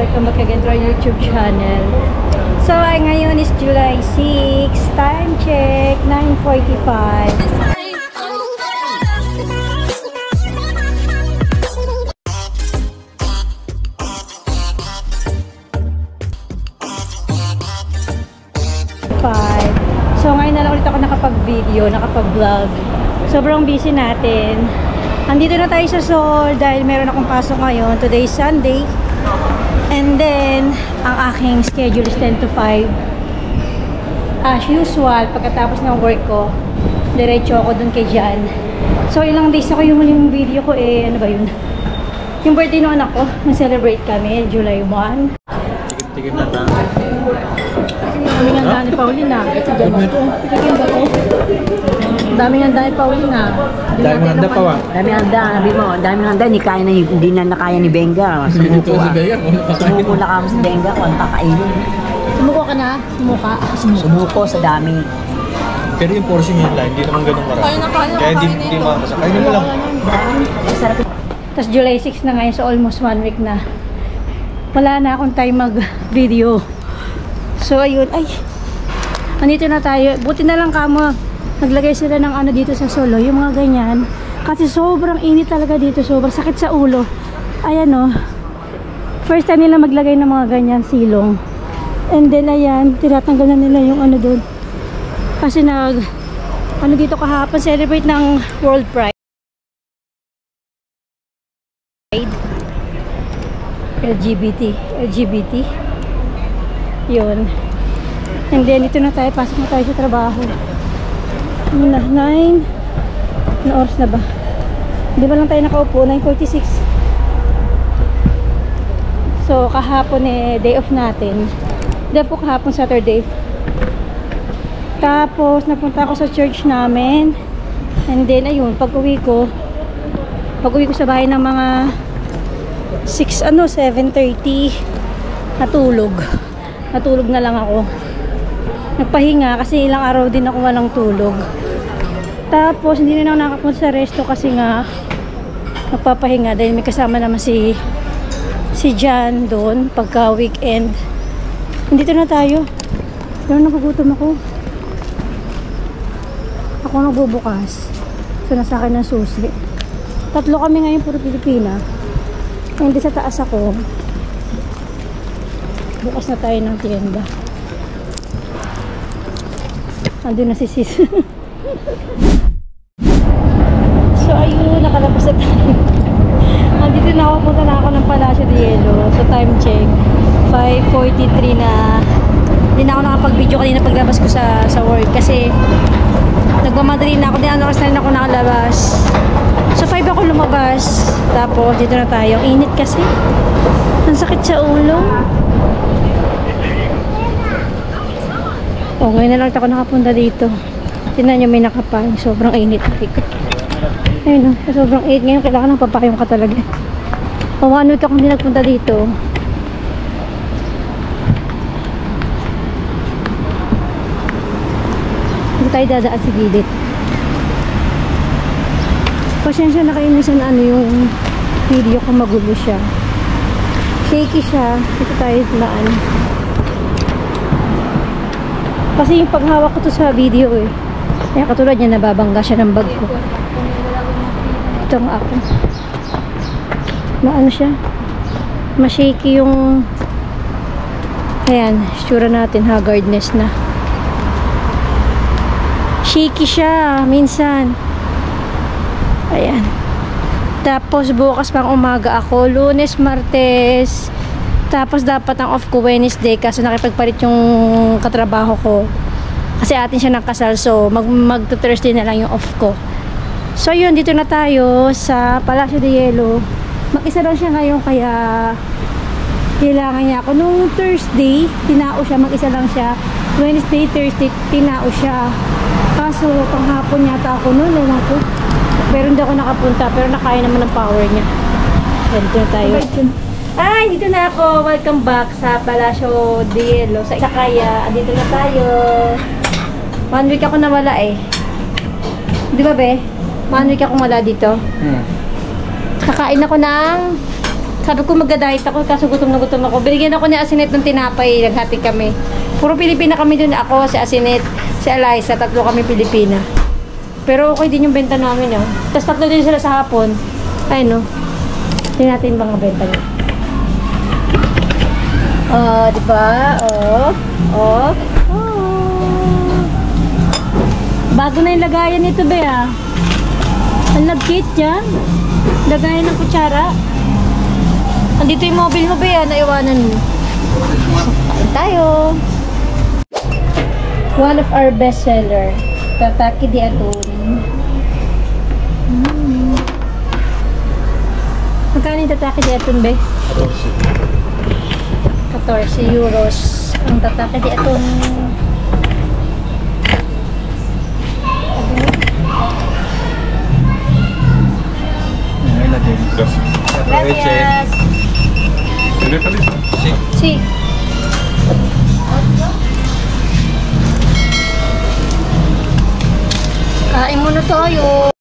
welcome back again to our YouTube channel. So, ngayon is July 6, time check, 9:45. So, ngayon na lang ulit ako nakapag-video, nakapag-vlog. Sobrang busy natin. Andito na tayo sa Seoul dahil meron akong pasok ngayon. Today is Sunday. And then, ang aking schedule is 10 to 5. As usual, pagkatapos ng work ko, diretso ako dun kay Jan. So, ilang days ako yung huling video ko ano ba yun? Yung birthday ng anak ko, na-celebrate kami, July 1. Tigil na tayo. Daming handa ni Paulina. Tigil ba ko? Daming handa ni Paulina. Daming handa pa wa. Daming handa, sabi mo, daming handa, hindi na nakaya ni Benga. Sumuko na kamo si Benga kung ang kakainin. Sumuko ka na? Sumuko sa dami. Pero yung portion nila, hindi naman ganun marami. Kaya hindi makakasa. Kainin mo lang. Tapos July 6 na ngayon, so almost 1 week na. Wala na akong time mag-video. So ayun, andito na tayo. Buti na lang kamo, naglagay sila ng ano dito sa Solo, yung mga ganyan. Kasi sobrang init talaga dito, sobrang sakit sa ulo. Ayan o. First time nila maglagay ng mga ganyan silong. And then ayan, tinatanggal na nila yung ano doon. Kasi ano dito kahapon, celebrate ng World Pride. LGBT. Yun. And then, ito na tayo. Pasok na tayo sa trabaho. Ano na? 9? Ano oras na ba? Di ba lang tayo nakaupo? 9:46. So, kahapon day off natin. Day po kahapon Saturday. Tapos, napunta ako sa church namin. And then, ayun, pag-uwi ko sa bahay ng mga 7:30, natulog na lang ako. Nagpahinga kasi ilang araw din ako walang tulog. Tapos hindi na ako nakapunta sa resto kasi nga nagpapahinga dahil may kasama naman si Jan doon pagka weekend. Nandito na tayo. Pero nagugutom ako. Ako nagbubukas. So nasa akin ng susi. 3 kami ngayon, puro Pilipina. Hindi sa taas ako. Bukas na tayo ng tienda. Andun na si sis. So ayun, nakalabas na tayo. Andito na ako, punta na ako ng Palacio de Hielo. So time check 5:43 na. Hindi na ako nakapag-video kanina paglabas ko sa work kasi nagmamadali na ako. Di ano oras na rin ako nakalabas. So 5 ako lumabas. Tapos dito na tayo. Init kasi. Ang sakit sa ulo. Oh, ngayon na lang ako nakapunta dito. Tingnan nyo, may nakapayong. Sobrang init. Ayun, sobrang init. Ngayon, kailangan ng papakayong ka talaga. O, 1 week akong hindi nagpunta dito. Hindi tayo dadaan sa gilid. Pasensya na kayo minsan yung video ko magulo siya. Shaky siya. Dito tayo daan. Kasi yung paghawak ko to sa video kaya katulad niya nababangga siya ng bag ko. Ito ang ako. Maano siya? Ma-shaky yung ayan, sure natin haggardness na. Shaky siya minsan. Ayan. Tapos bukas pang umaga ako, Lunes, Martes. Tapos dapat ang off ko Wednesday kaso nakipagpalit yung katrabaho ko. Kasi atin siya nakasal, so mag-Thursday na lang yung off ko. So yun, dito na tayo sa Palacio de Hielo. Mag-isa lang siya ngayon kaya kailangan niya ako. Nung Thursday, tinao siya, mag-isa lang siya. Wednesday, Thursday, tinao siya. Kaso panghapon yata ako noon, ewan ko. Pero hindi ako nakapunta, pero nakaya naman ang power niya. Dito na tayo. Dito na ako. Welcome back sa Palacio de Hielo. Sa Isakaya. Dito na tayo. 1 week ako nawala Di ba, be? 1 week ako wala dito. Kakain ako ng Sabi ko magda-diet ako, kaso gutom na gutom ako. Binigyan ako ni Asinet ng tinapay, naghati kami. Puro Pilipina kami dun. Ako, si Asinet, si Eliza, tatlo kami Pilipina. Pero okay din yung benta namin, ah. Tapos tatlo din sila sa hapon. Ay, no. Tingnan natin mga benta niya. Oh, diba? Oh. Oh. Oh. Bago na yung lagayan nito, be, ah. Ang lagkit dyan. Lagayan ng kutsara. Andito yung mobile mo, be, ah. Naiwanan mo. Kain tayo. One of our best seller. Tataki di atun. Magkano yung tataki di atun, be? 14 euros. Ang tataki di atun. Ngayon na din. Gracias. Sí. Kain muna tayo.